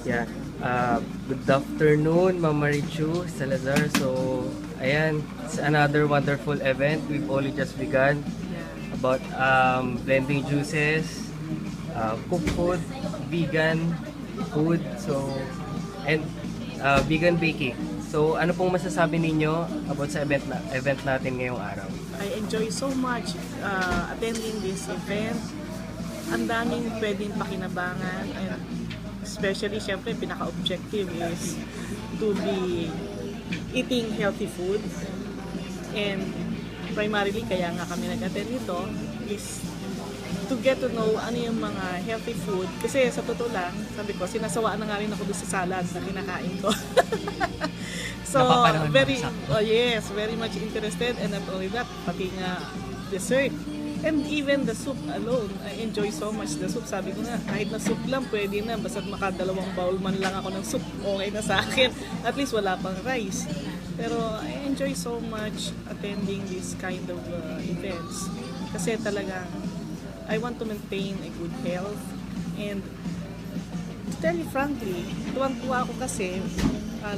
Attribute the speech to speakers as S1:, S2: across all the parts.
S1: Yeah. Good afternoon, Ma'am Marichu Salazar. So, ayan, it's another wonderful event. We've only just begun about blending juices, cooked food, vegan food, so, and vegan baking. So, ano pong masasabi ninyo about sa event natin ngayong araw?
S2: I enjoy so much attending this event. Ang daming pwedeng pakinabangan, and especially, syempre, pinaka-objective is to be eating healthy food. And primarily, kaya nga kami nag-attend nito is to get to know ano yung mga healthy food. Kasi sa totoo lang, sabi ko, sinasawaan na nga rin ako doon sa salad na kinakain ko. So, very much interested, and not only that, pati nga dessert. And even the soup alone, I enjoy so much the soup. Sabi ko nga, kahit na soup lang, pwede na. Basta makadalawang bowl man lang ako ng soup, okay na sa akin. At least wala pang rice. Pero I enjoy so much attending this kind of events. Kasi talagang, I want to maintain a good health. And to tell you frankly, tuwang-tuwa ako kasi,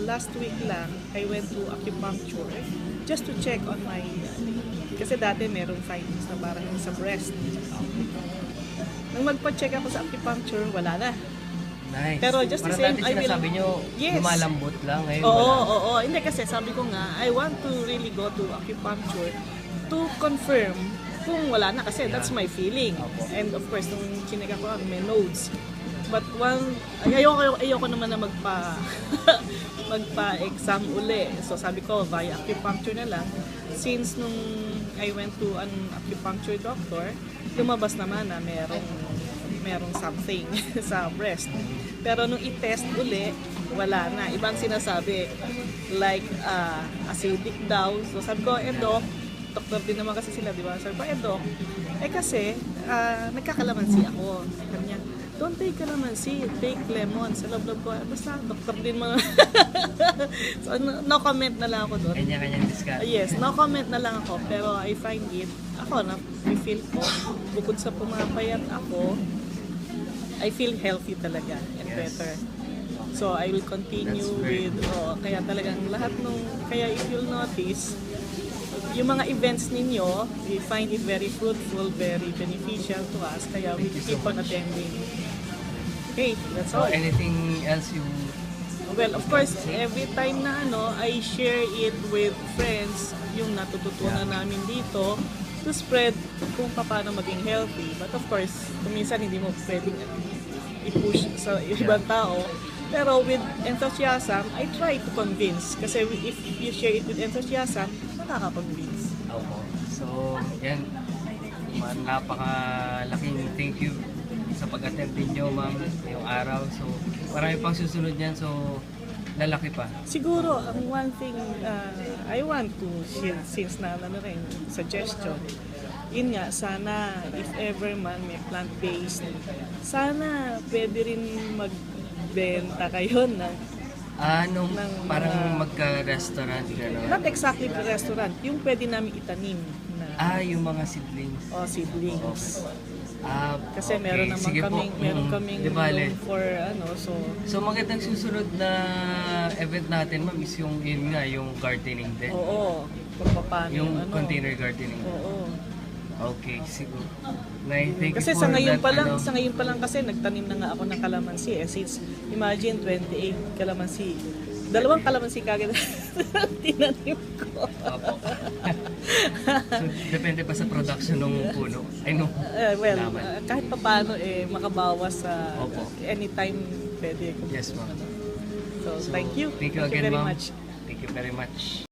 S2: last week lang, I went to acupuncture just to check on my kasi dati merong findings na parang sa breast. Nung magpa-check ako sa acupuncture, wala na.
S1: Nice.
S2: Pero just the same, I will...
S1: Sinasabi nyo, lumalambot lang. Ngayon,
S2: Oo. Hindi kasi sabi ko nga, I want to really go to acupuncture to confirm kung wala na kasi that's my feeling. And of course, nung chinek ako, may nodes. But ayoko naman na magpa-exam uli. So sabi ko, via acupuncture na lang. Since nung I went to an acupuncture doctor, lumabas naman na merong something sa breast. Pero nung i-test uli, wala na. Ibang sinasabi, like acidic daw. So sabi ko, Doc, doktor din naman kasi sila, di ba? Sabi ko, Doc, kasi nagkakalamansi ako. Sabi niya, don't take calamansi, take lemon. Sa loob-loob ko, basta doktor din mga. So, no comment na lang ako doon.
S1: Kanya-kanyang discount.
S2: Yes, no comment na lang ako. Pero I find it, ako na, feel ko, bukod sa pumapayat ako, I feel healthy talaga and better. So, I will continue with, kaya talagang lahat kaya if you'll notice, yung mga events ninyo, we find it very fruitful, very beneficial to us, kaya we keep on attending. Okay, that's all.
S1: Anything else you...
S2: Well, of course, every time na I share it with friends, yung natututunan namin dito, to spread kung paano maging healthy. But of course, kuminsan hindi mo pwedeng i-push sa ibang tao. Pero with enthusiasm, I try to convince. Kasi if you share it with enthusiasm, nakaka-convince.
S1: So, yan. Napakalaking thank you sa pag-attend ninyo, ma'am, ngayong araw. So, marami pang susunod yan. So, lalaki pa.
S2: Siguro, ang one thing I want to share, since rin, suggestion, yun nga, sana, if ever man may plant-based, sana pwede rin magbenta kayo ng
S1: parang magka-restaurant, gano'n.
S2: not exactly the restaurant, yung pwede namin itanim na
S1: yung mga seedlings.
S2: seedlings.
S1: okay.
S2: Kasi meron kaming loan for
S1: So magandang susunod na event natin, ma'am, is yun nga, yung gardening din.
S2: Oo, kung paano
S1: Yung container gardening.
S2: Oo.
S1: Okay, siguro. Thank
S2: Kasi
S1: you
S2: sa
S1: for
S2: ngayon
S1: that,
S2: sa ngayon pa lang kasi nagtanim na nga ako ng kalamansi since imagine 28 kalamansi. 2 kalamansi kagad tinanim ko.
S1: Opo. So, depende pa sa production ng puno. I know.
S2: Kahit pa paano makabawas sa
S1: Opo.
S2: anytime pwede.
S1: Yes, ma'am.
S2: So, thank you.
S1: Thank you again,
S2: very
S1: ma'am.
S2: much.
S1: Thank you very much.